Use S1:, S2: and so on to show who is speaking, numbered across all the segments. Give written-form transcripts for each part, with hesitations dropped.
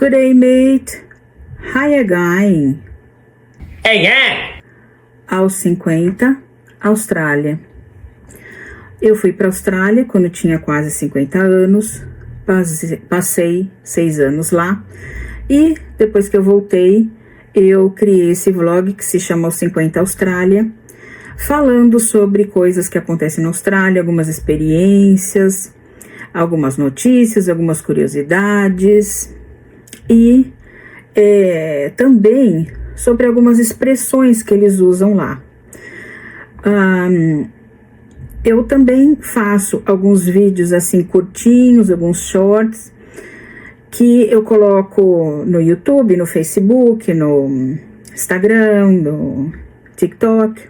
S1: Good day, mate. Hi again.
S2: Again.
S1: Aos 50, Austrália. Eu fui para a Austrália quando tinha quase 50 anos. Passei 6 anos lá. E depois que eu voltei, eu criei esse vlog que se chama Aos 50 Austrália, falando sobre coisas que acontecem na Austrália, algumas experiências, algumas notícias, algumas curiosidades e também sobre algumas expressões que eles usam lá. Eu também faço alguns vídeos assim curtinhos, alguns shorts, que eu coloco no YouTube, no Facebook, no Instagram, no TikTok.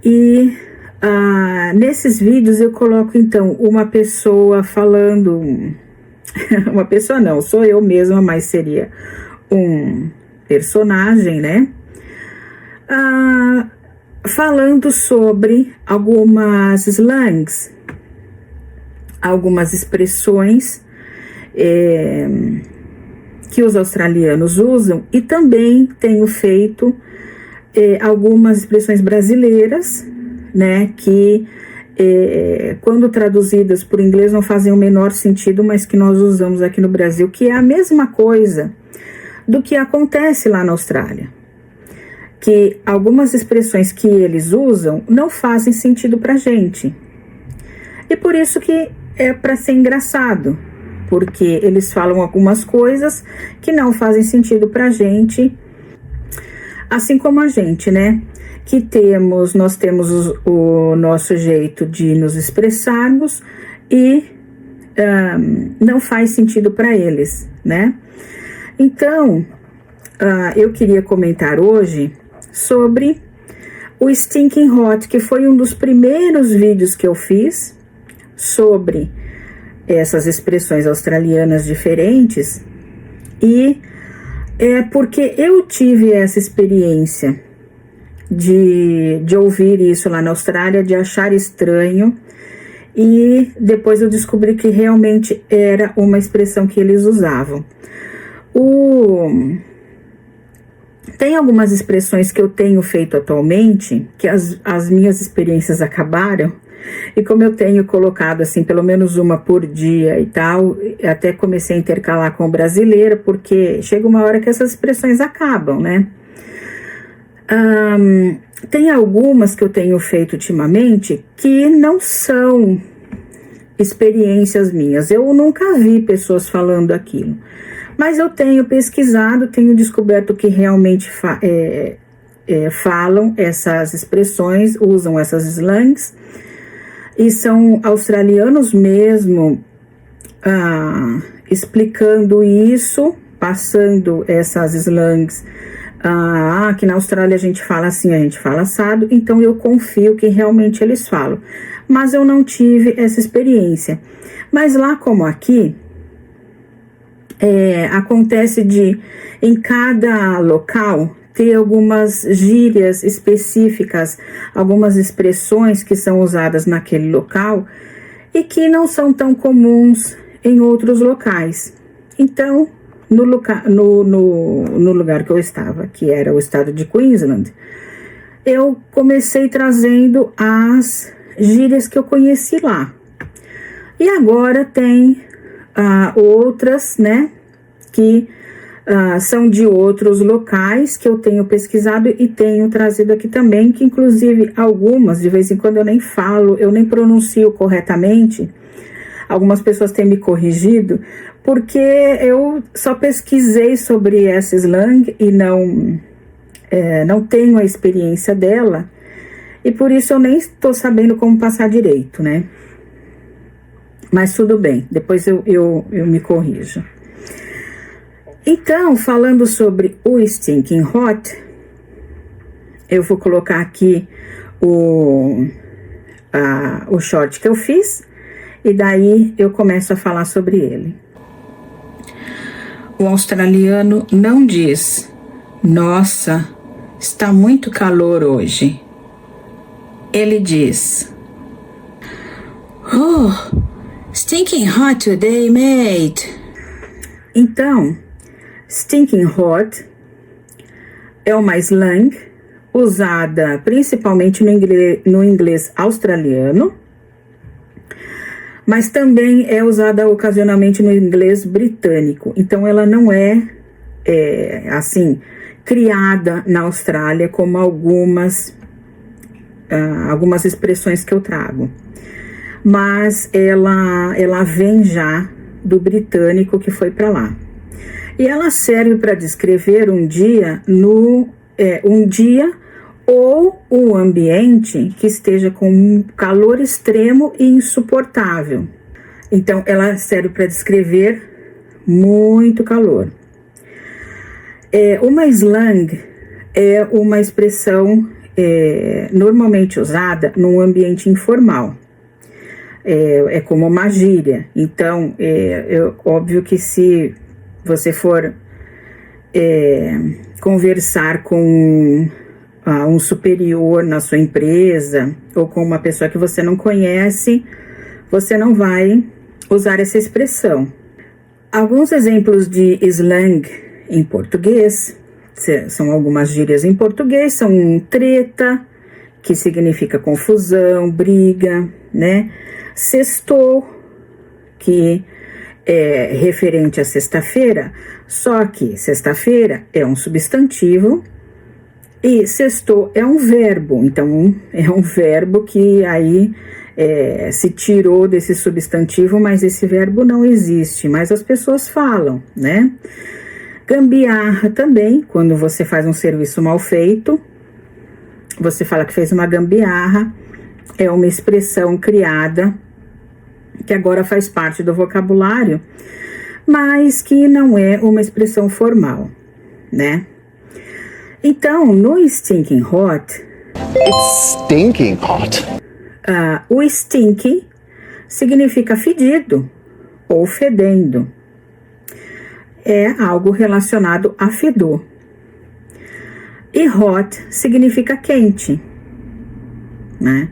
S1: E nesses vídeos eu coloco então uma pessoa falando, uma pessoa não, sou eu mesma, mas seria um personagem, né? Falando sobre algumas slangs, algumas expressões que os australianos usam, e também tenho feito algumas expressões brasileiras, né, que quando traduzidas por inglês não fazem o menor sentido, mas que nós usamos aqui no Brasil, que é a mesma coisa do que acontece lá na Austrália. Que algumas expressões que eles usam não fazem sentido pra gente. E por isso que é para ser engraçado, porque eles falam algumas coisas que não fazem sentido pra gente, assim como a gente, né? Que nós temos o nosso jeito de nos expressarmos e não faz sentido para eles, né? Então, eu queria comentar hoje sobre o Stinking Hot, que foi um dos primeiros vídeos que eu fiz sobre essas expressões australianas diferentes, e porque eu tive essa experiência de ouvir isso lá na Austrália, de achar estranho, e depois eu descobri que realmente era uma expressão que eles usavam. Tem algumas expressões que eu tenho feito atualmente, que as minhas experiências acabaram, e como eu tenho colocado assim, pelo menos uma por dia e tal, até comecei a intercalar com brasileira, porque chega uma hora que essas expressões acabam, né? Tem algumas que eu tenho feito ultimamente que não são experiências minhas, eu nunca vi pessoas falando aquilo. Mas eu tenho pesquisado, tenho descoberto que realmente falam essas expressões, usam essas slangs, e são australianos mesmo explicando isso, passando essas slangs. Que na Austrália a gente fala assim, a gente fala assado, então eu confio que realmente eles falam. Mas eu não tive essa experiência. Mas lá como aqui, acontece de, em cada local, ter algumas gírias específicas, algumas expressões que são usadas naquele local e que não são tão comuns em outros locais. Então, no lugar que eu estava, que era o estado de Queensland, eu comecei trazendo as gírias que eu conheci lá. E agora tem outras, né, que são de outros locais que eu tenho pesquisado e tenho trazido aqui também, que inclusive algumas, de vez em quando eu nem falo, eu nem pronuncio corretamente. Algumas pessoas têm me corrigido, porque eu só pesquisei sobre essa slang e não tenho a experiência dela, e por isso eu nem estou sabendo como passar direito, né? Mas tudo bem, depois eu me corrijo. Então, falando sobre o Stinking Hot, eu vou colocar aqui o short que eu fiz, e daí eu começo a falar sobre ele. O australiano não diz: nossa, está muito calor hoje. Ele diz: oh, stinking hot today, mate. Então, stinking hot é uma slang usada principalmente no inglês australiano, mas também é usada ocasionalmente no inglês britânico. Então, ela não é assim, criada na Austrália como algumas expressões que eu trago. Mas ela vem já do britânico que foi para lá. E ela serve para descrever um dia ou um ambiente que esteja com um calor extremo e insuportável. Então, ela serve para descrever muito calor. Uma slang é uma expressão normalmente usada num ambiente informal. É como uma gíria. Então, óbvio que se você for conversar com um superior na sua empresa ou com uma pessoa que você não conhece, você não vai usar essa expressão. Alguns exemplos de slang em português, são algumas gírias em português, são treta, que significa confusão, briga, né? Sextou, que é referente a sexta-feira, só que sexta-feira é um substantivo e sextou é um verbo. Então, é um verbo que aí se tirou desse substantivo, mas esse verbo não existe, mas as pessoas falam, né? Gambiarra também, quando você faz um serviço mal feito, você fala que fez uma gambiarra, é uma expressão criada que agora faz parte do vocabulário, mas que não é uma expressão formal, né? Então, no stinking hot...
S3: It's stinking hot.
S1: O stinking significa fedido ou fedendo. É algo relacionado a fedor. E hot significa quente, né?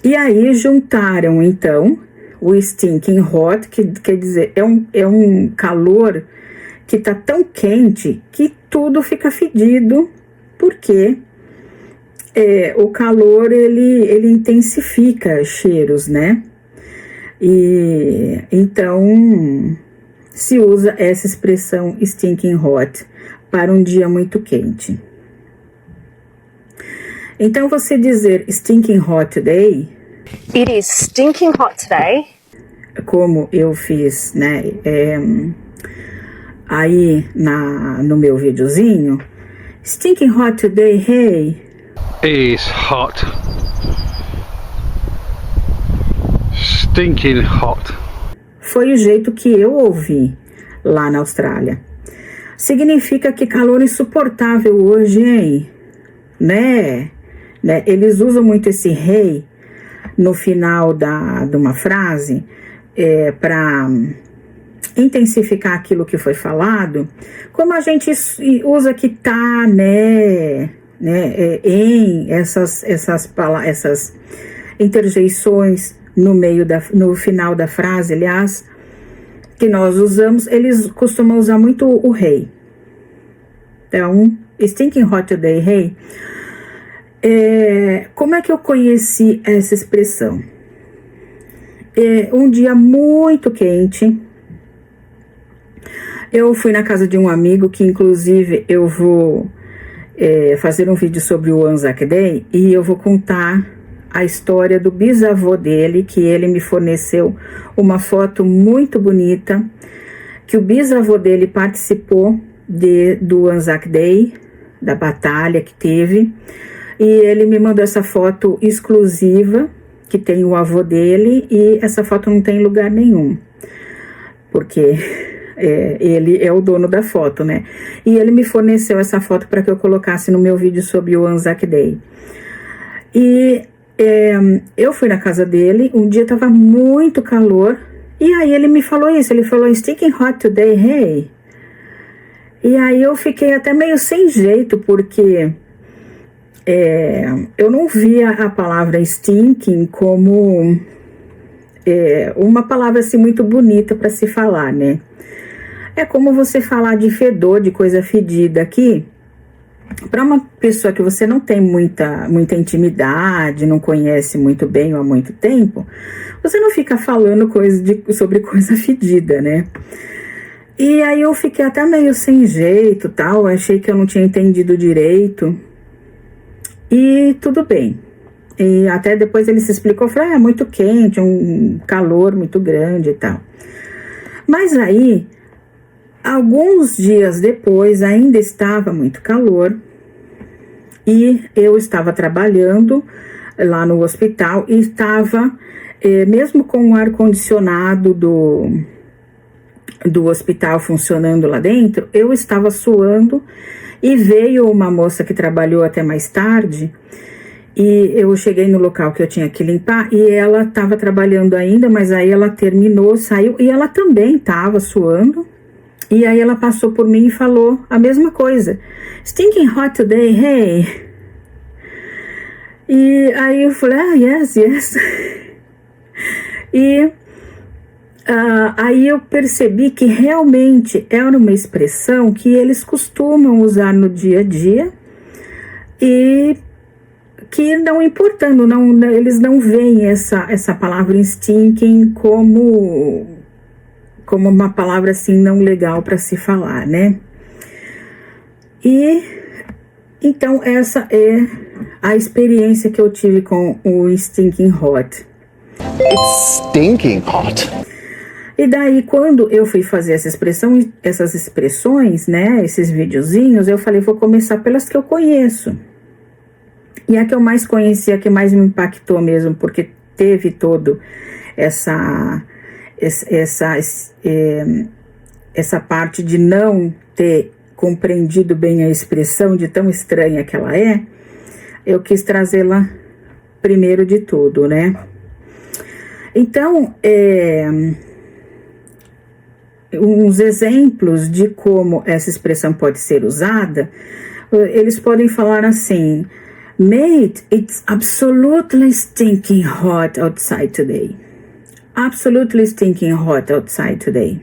S1: E aí juntaram, então, o stinking hot, que quer dizer, é um calor que tá tão quente que tudo fica fedido, porque o calor, ele intensifica cheiros, né? E então se usa essa expressão stinking hot para um dia muito quente. Então, você dizer stinking hot today...
S4: It is stinking hot today.
S1: Como eu fiz, né, aí no meu videozinho. Stinking hot today, hey.
S5: It's hot. Stinking hot.
S1: Foi o jeito que eu ouvi lá na Austrália. Significa que calor insuportável hoje, hein? Né? Eles usam muito esse hey no final de uma frase para intensificar aquilo que foi falado, como a gente usa que tá, em essas interjeições no final da frase, aliás, que nós usamos, eles costumam usar muito o hey. Então, stinking hot today, hey. Como é que eu conheci essa expressão? Um dia muito quente, eu fui na casa de um amigo, que inclusive eu vou fazer um vídeo sobre o Anzac Day, e eu vou contar a história do bisavô dele, que ele me forneceu uma foto muito bonita, que o bisavô dele participou do Anzac Day, da batalha que teve, e ele me mandou essa foto exclusiva, que tem o avô dele, e essa foto não tem em lugar nenhum, porque ele é o dono da foto, né? E ele me forneceu essa foto para que eu colocasse no meu vídeo sobre o Anzac Day. E eu fui na casa dele, um dia tava muito calor, e aí ele me falou isso, ele falou, stinking hot today, hey. E aí eu fiquei até meio sem jeito, porque eu não via a palavra stinking como uma palavra assim muito bonita para se falar, né? É como você falar de fedor, de coisa fedida aqui, para uma pessoa que você não tem muita intimidade, não conhece muito bem ou há muito tempo, você não fica falando sobre coisa fedida, né? E aí eu fiquei até meio sem jeito, tal, achei que eu não tinha entendido direito. E tudo bem. E até depois ele se explicou, falou, é muito quente, um calor muito grande e tal. Mas aí, alguns dias depois, ainda estava muito calor e eu estava trabalhando lá no hospital e estava, mesmo com o ar-condicionado do hospital funcionando lá dentro, eu estava suando e veio uma moça que trabalhou até mais tarde e eu cheguei no local que eu tinha que limpar e ela estava trabalhando ainda, mas aí ela terminou, saiu e ela também estava suando. E aí ela passou por mim e falou a mesma coisa. Stinking hot today, hey. E aí eu falei, yes. E aí eu percebi que realmente era uma expressão que eles costumam usar no dia a dia e que não importando, eles não veem essa palavra stinking como uma palavra assim não legal para se falar, né? E então essa é a experiência que eu tive com o stinking hot.
S3: It's stinking hot.
S1: E daí quando eu fui fazer essas expressões, né, esses videozinhos, eu falei, vou começar pelas que eu conheço. E a que eu mais conheci, a que mais me impactou mesmo, porque teve todo essa parte de não ter compreendido bem a expressão, de tão estranha que ela é, eu quis trazê-la primeiro de tudo, né? Então, uns exemplos de como essa expressão pode ser usada, eles podem falar assim, mate, it's absolutely stinking hot outside today. Absolutely stinking hot outside today.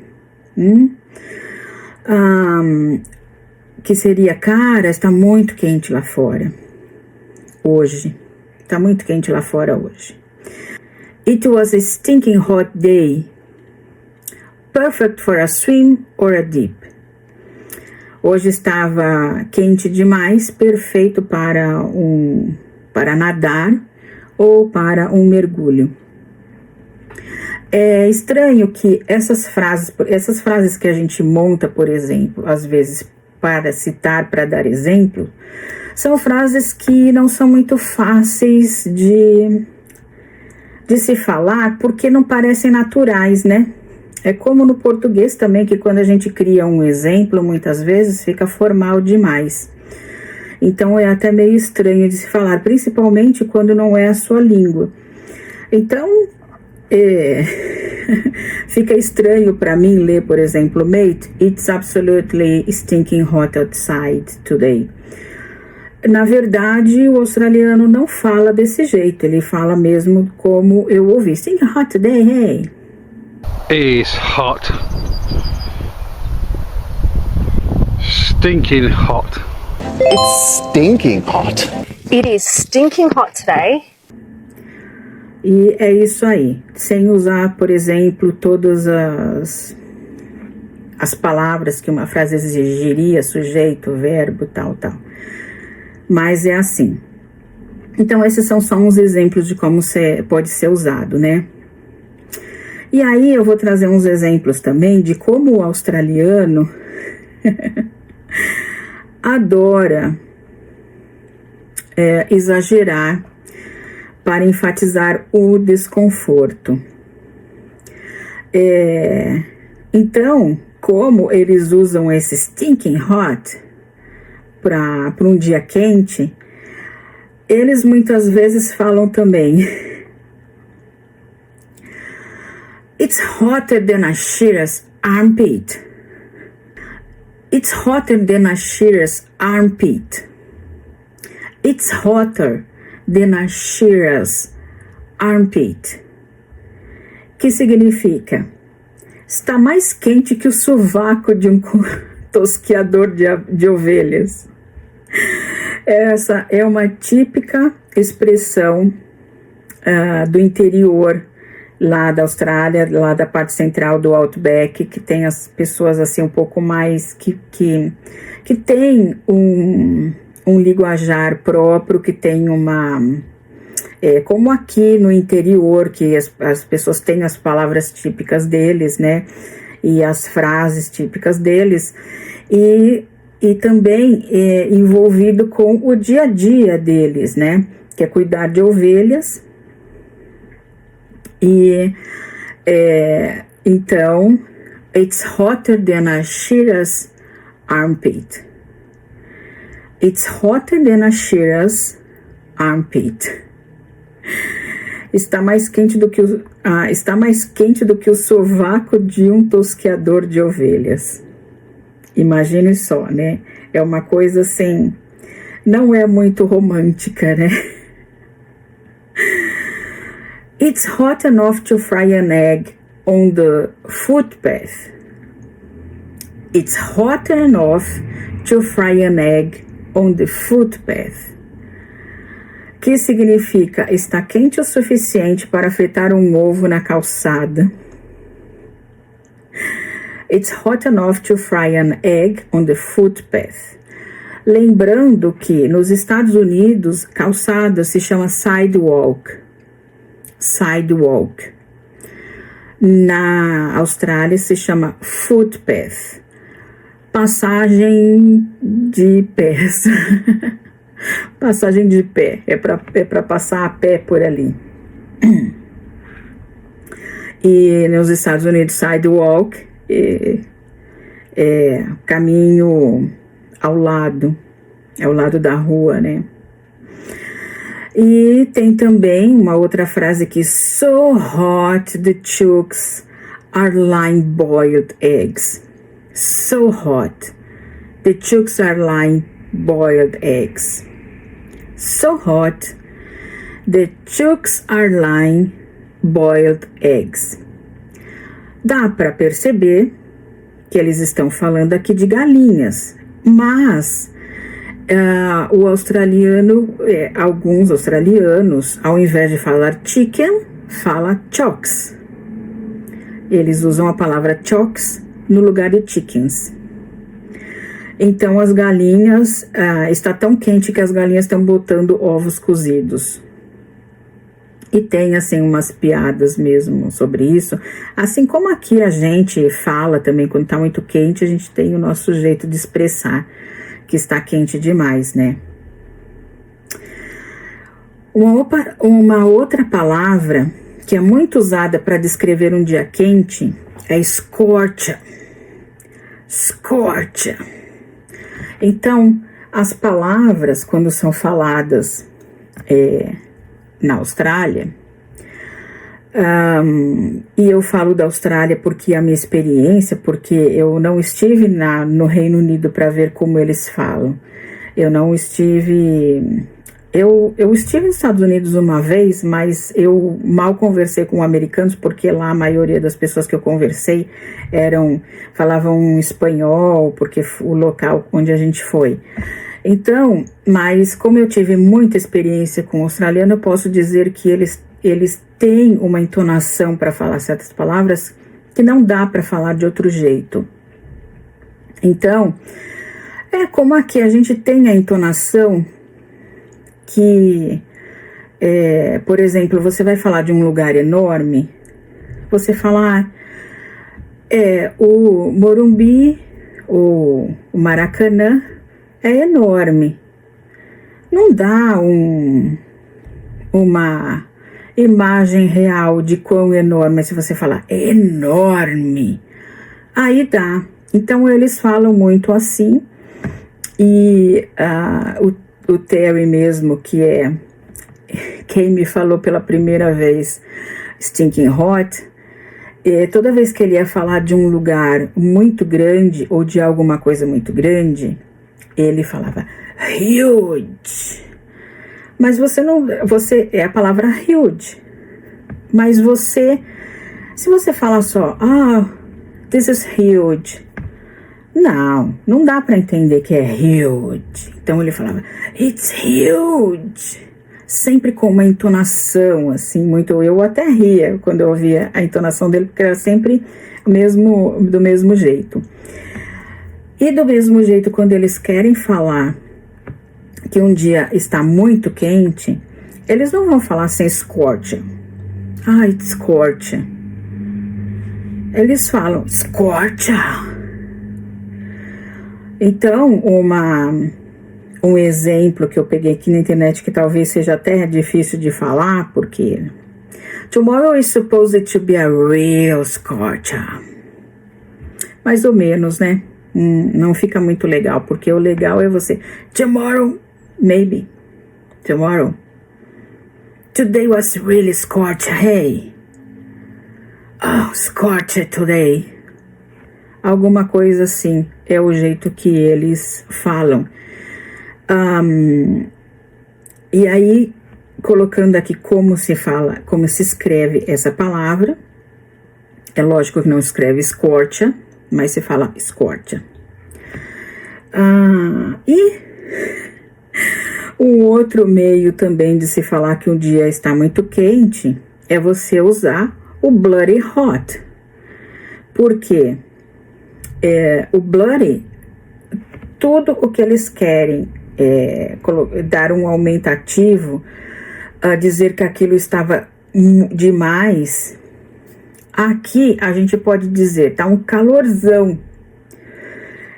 S1: Que seria, cara, está muito quente lá fora. Hoje. Está muito quente lá fora hoje. It was a stinking hot day. Perfect for a swim or a dip. Hoje estava quente demais, perfeito para nadar ou para um mergulho. É estranho que essas frases que a gente monta, por exemplo, às vezes para citar, para dar exemplo, são frases que não são muito fáceis de se falar porque não parecem naturais, né? É como no português também, que quando a gente cria um exemplo, muitas vezes fica formal demais. Então é até meio estranho de se falar, principalmente quando não é a sua língua. Então, fica estranho para mim ler, por exemplo, mate, it's absolutely stinking hot outside today. Na verdade, o australiano não fala desse jeito, ele fala mesmo como eu ouvi, stinking hot today, hey.
S5: It's hot. Stinking hot.
S3: It's stinking hot.
S4: It is stinking hot today.
S1: E é isso aí, sem usar, por exemplo, todas as palavras que uma frase exigiria, sujeito, verbo, tal. Mas é assim. Então, esses são só uns exemplos de como pode ser usado, né? E aí eu vou trazer uns exemplos também de como o australiano adora exagerar para enfatizar o desconforto. Então, como eles usam esse stinking hot para um dia quente, eles muitas vezes falam também it's hotter than a shearer's armpit. It's hotter than a shearer's armpit. It's hotter than a shearer's armpit. que significa está mais quente que o sovaco de um tosquiador de ovelhas. Essa é uma típica expressão do interior lá da Austrália, lá da parte central do Outback, que tem as pessoas assim um pouco mais que tem um linguajar próprio, que tem uma como aqui no interior, que as pessoas têm as palavras típicas deles, né, e as frases típicas deles, e também envolvido com o dia a dia deles, né, que é cuidar de ovelhas. E então, it's hotter than a shearer's armpit. It's hotter than a shearer's armpit. Está mais quente do que o sovaco de um tosqueador de ovelhas. Imagine só, né? É uma coisa assim, não é muito romântica, né? It's hot enough to fry an egg on the footpath. It's hot enough to fry an egg on the footpath. Que significa está quente o suficiente para fritar um ovo na calçada. It's hot enough to fry an egg on the footpath. Lembrando que nos Estados Unidos, calçada se chama sidewalk. Sidewalk. Na Austrália se chama footpath. Passagem de pés. Passagem de pé, é para passar a pé por ali. E nos Estados Unidos, sidewalk é caminho ao lado da rua, né? E tem também uma outra frase aqui, so hot the chooks are laying boiled eggs. So hot the chooks are laying boiled eggs. So hot, the chooks are laying boiled eggs. Dá para perceber que eles estão falando aqui de galinhas, mas o australiano, alguns australianos, ao invés de falar chicken, fala chocks. Eles usam a palavra chocks no lugar de chickens. Então, as galinhas, está tão quente que as galinhas estão botando ovos cozidos. E tem, assim, umas piadas mesmo sobre isso. Assim como aqui a gente fala também, quando está muito quente, a gente tem o nosso jeito de expressar que está quente demais, né? Uma outra palavra que é muito usada para descrever um dia quente é scorcher. Scorcher. Então, as palavras, quando são faladas na Austrália, e eu falo da Austrália porque a minha experiência, porque eu não estive no Reino Unido para ver como eles falam. Eu não estive... Eu estive nos Estados Unidos uma vez, mas eu mal conversei com americanos, porque lá a maioria das pessoas que eu conversei falavam espanhol, porque o local onde a gente foi. Então, mas como eu tive muita experiência com o australiano, eu posso dizer que eles têm uma entonação para falar certas palavras que não dá para falar de outro jeito. Então, como aqui a gente tem a entonação que, por exemplo, você vai falar de um lugar enorme, você falar o Morumbi, o Maracanã é enorme. Não dá uma imagem real de quão enorme, se você falar enorme, aí dá. Então eles falam muito assim, e o Terry mesmo, que é quem me falou pela primeira vez Stinking Hot, toda vez que ele ia falar de um lugar muito grande ou de alguma coisa muito grande, ele falava huge. Mas você é a palavra huge, mas você Se você falar só, this is huge. Não dá para entender que é huge. Então ele falava, it's huge. Sempre com uma entonação, assim, muito... Eu até ria quando eu ouvia a entonação dele, porque era sempre do mesmo jeito. E do mesmo jeito, quando eles querem falar que um dia está muito quente, eles não vão falar assim, scorch. It's scorch. Eles falam, scorch. Então, um exemplo que eu peguei aqui na internet, que talvez seja até difícil de falar, porque tomorrow is supposed to be a real scorch. Mais ou menos, né? Não fica muito legal, porque o legal é você, tomorrow, maybe, tomorrow. Today was really scorch, hey. Scorch today. Alguma coisa assim, é o jeito que eles falam. E aí, colocando aqui como se fala, como se escreve essa palavra, é lógico que não escreve scorcha, mas se fala scorcha. E um outro meio também de se falar que um dia está muito quente é você usar o bloody hot. Por quê? O bloody, tudo o que eles querem dar um aumentativo, dizer que aquilo estava demais. Aqui a gente pode dizer, tá um calorzão.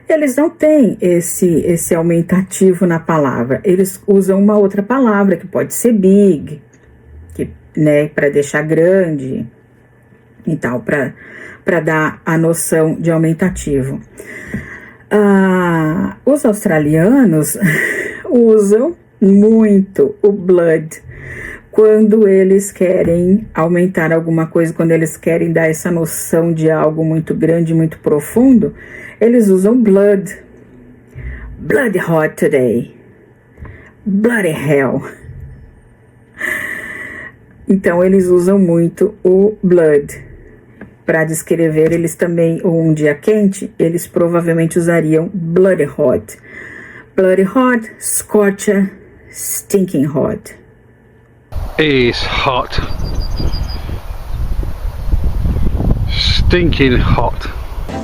S1: Eles não têm esse aumentativo na palavra. Eles usam uma outra palavra, que pode ser big, né, para deixar grande e tal, para dar a noção de aumentativo. Os australianos usam muito o blood quando eles querem aumentar alguma coisa, quando eles querem dar essa noção de algo muito grande, muito profundo, eles usam blood. Bloody hot today. Bloody hell. Então, eles usam muito o blood. Para descrever, eles também, um dia quente, eles provavelmente usariam bloody hot. Bloody hot, scorcher, stinking hot.
S5: Is hot. Stinking hot.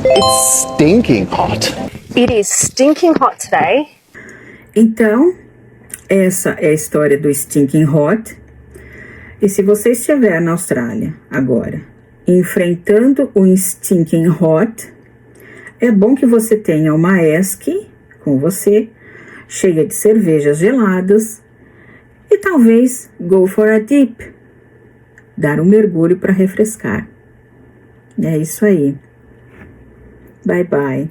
S3: It's stinking hot.
S4: It is stinking hot today.
S1: Então, essa é a história do stinking hot. E se você estiver na Austrália agora, enfrentando o stinking hot, é bom que você tenha uma esque com você, cheia de cervejas geladas, e talvez go for a dip, dar um mergulho para refrescar. É isso aí. Bye bye.